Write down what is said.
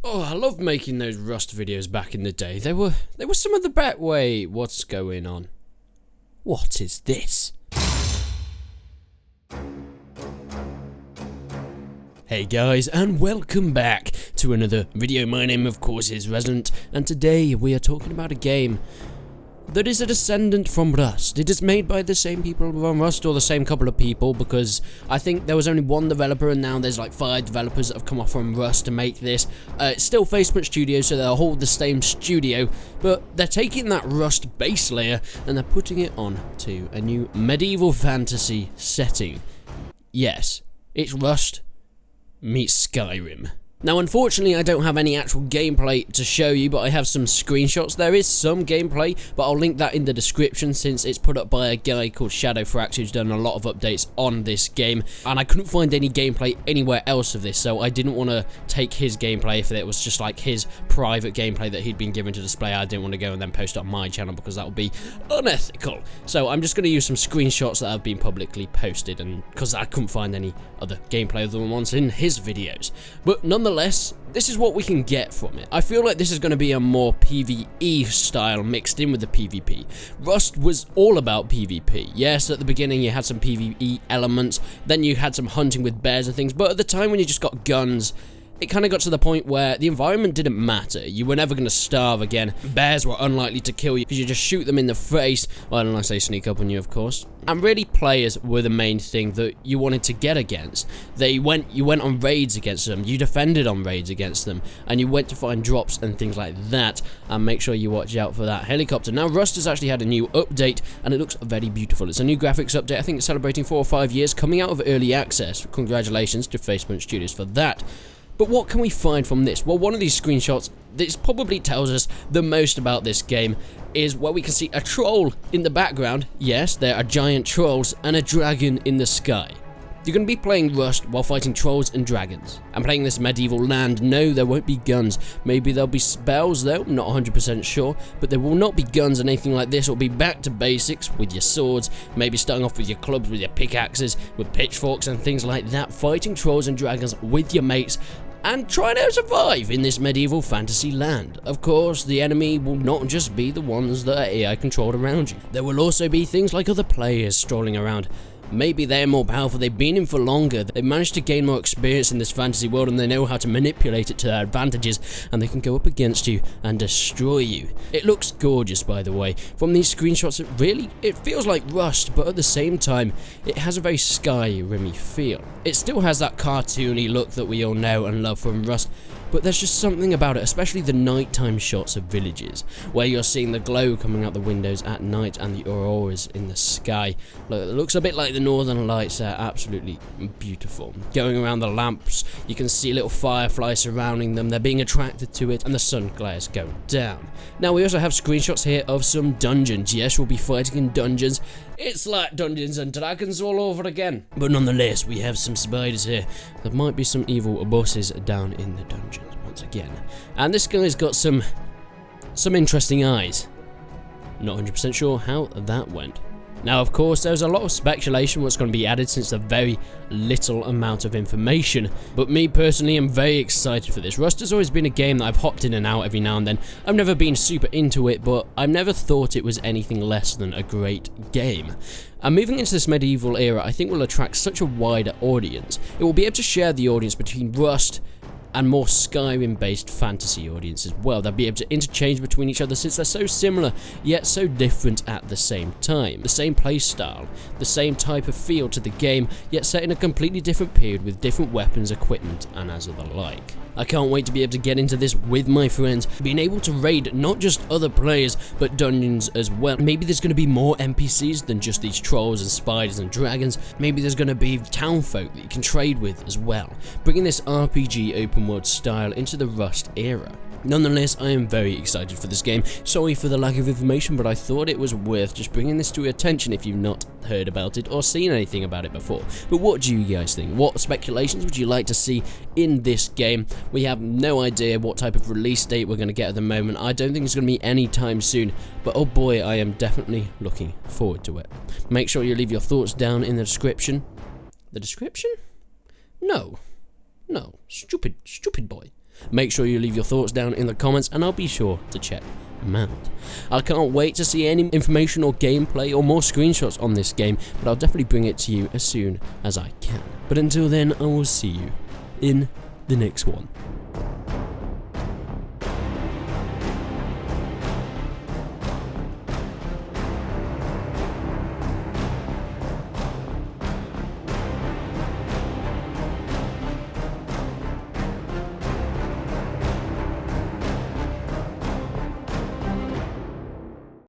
Oh, I loved making those Rust videos back in the day. They were some of the best. Wait, what's going on? What is this? Hey guys, and welcome back to another video. My name, of course, is Resonant, and today we are talking about a game that is a descendant from Rust. It is made by the same people from Rust, or the same couple of people, because I think there was only one developer and now there's like 5 developers that have come off from Rust to make this. It's still Facebook Studios, so they'll hold the same studio, but they're taking that Rust base layer and they're putting it on to a new medieval fantasy setting. Yes, it's Rust meets Skyrim. Now, unfortunately, I don't have any actual gameplay to show you, but I have some screenshots. There is some gameplay, but I'll link that in the description since it's put up by a guy called Shadowfrax who's done a lot of updates on this game, and I couldn't find any gameplay anywhere else of this, so I didn't want to take his gameplay if it was just like his private gameplay that he'd been given to display. I didn't want to go and then post it on my channel because that would be unethical. So I'm just going to use some screenshots that have been publicly posted, and because I couldn't find any other gameplay other than ones in his videos. But nonetheless, this is what we can get from it. I feel like this is going to be a more PvE style mixed in with the PvP. Rust was all about PvP. Yes, at the beginning you had some PvE elements, then you had some hunting with bears and things, but at the time when you just got guns, it kind of got to the point where the environment didn't matter. You were never going to starve again. Bears were unlikely to kill you because you just shoot them in the face, well, unless they sneak up on you, of course. And really, players were the main thing that you wanted to get against. You went on raids against them, you defended on raids against them, and you went to find drops and things like that, and make sure you watch out for that helicopter. Now, Rust has actually had a new update, and it looks very beautiful. It's a new graphics update. I think it's celebrating 4 or 5 years, coming out of early access. Congratulations to Facebook Studios for that. But what can we find from this? Well, one of these screenshots, this probably tells us the most about this game, is where we can see a troll in the background. Yes, there are giant trolls and a dragon in the sky. You're going to be playing Rust while fighting trolls and dragons. And playing this medieval land, no, there won't be guns. Maybe there'll be spells though, I'm not 100% sure. But there will not be guns or anything like this. It'll be back to basics with your swords, maybe starting off with your clubs, with your pickaxes, with pitchforks and things like that. Fighting trolls and dragons with your mates, and trying to survive in this medieval fantasy land. Of course, the enemy will not just be the ones that are AI controlled around you. There will also be things like other players strolling around. Maybe they're more powerful, they've been in for longer, they've managed to gain more experience in this fantasy world, and they know how to manipulate it to their advantages, and they can go up against you and destroy you. It looks gorgeous, by the way. From these screenshots, it feels like Rust, but at the same time, it has a very Skyrim-y feel. It still has that cartoony look that we all know and love from Rust, but there's just something about it, especially the nighttime shots of villages, where you're seeing the glow coming out the windows at night and the auroras in the sky. Look, it looks a bit like the Northern Lights. They're absolutely beautiful. Going around the lamps, you can see little fireflies surrounding them, they're being attracted to it, and the sun glares go down. Now, we also have screenshots here of some dungeons. Yes, we'll be fighting in dungeons. It's like Dungeons and Dragons all over again. But nonetheless, we have some spiders here. There might be some evil bosses down in the dungeons once again. And this guy's got some interesting eyes. Not 100% sure how that went. Now, of course, there's a lot of speculation what's going to be added since a very little amount of information, but me personally am very excited for this. Rust has always been a game that I've hopped in and out every now and then. I've never been super into it, but I've never thought it was anything less than a great game. And moving into this medieval era, I think will attract such a wider audience. It will be able to share the audience between Rust and more Skyrim-based fantasy audience as well. They'll be able to interchange between each other since they're so similar, yet so different at the same time. The same playstyle, the same type of feel to the game, yet set in a completely different period with different weapons, equipment, and as of the like. I can't wait to be able to get into this with my friends, being able to raid not just other players, but dungeons as well. Maybe there's going to be more NPCs than just these trolls and spiders and dragons. Maybe there's going to be townfolk that you can trade with as well, bringing this RPG open world style into the Rust era. Nonetheless, I am very excited for this game. Sorry for the lack of information, but I thought it was worth just bringing this to your attention if you've not heard about it or seen anything about it before. But what do you guys think? What speculations would you like to see in this game? We have no idea what type of release date we're going to get at the moment. I don't think it's going to be any time soon, but oh boy, I am definitely looking forward to it. Make sure you leave your thoughts down in the description. The description? No. Stupid boy. Make sure you leave your thoughts down in the comments and I'll be sure to check them out. I can't wait to see any information or gameplay or more screenshots on this game, but I'll definitely bring it to you as soon as I can. But until then, I will see you in the next one.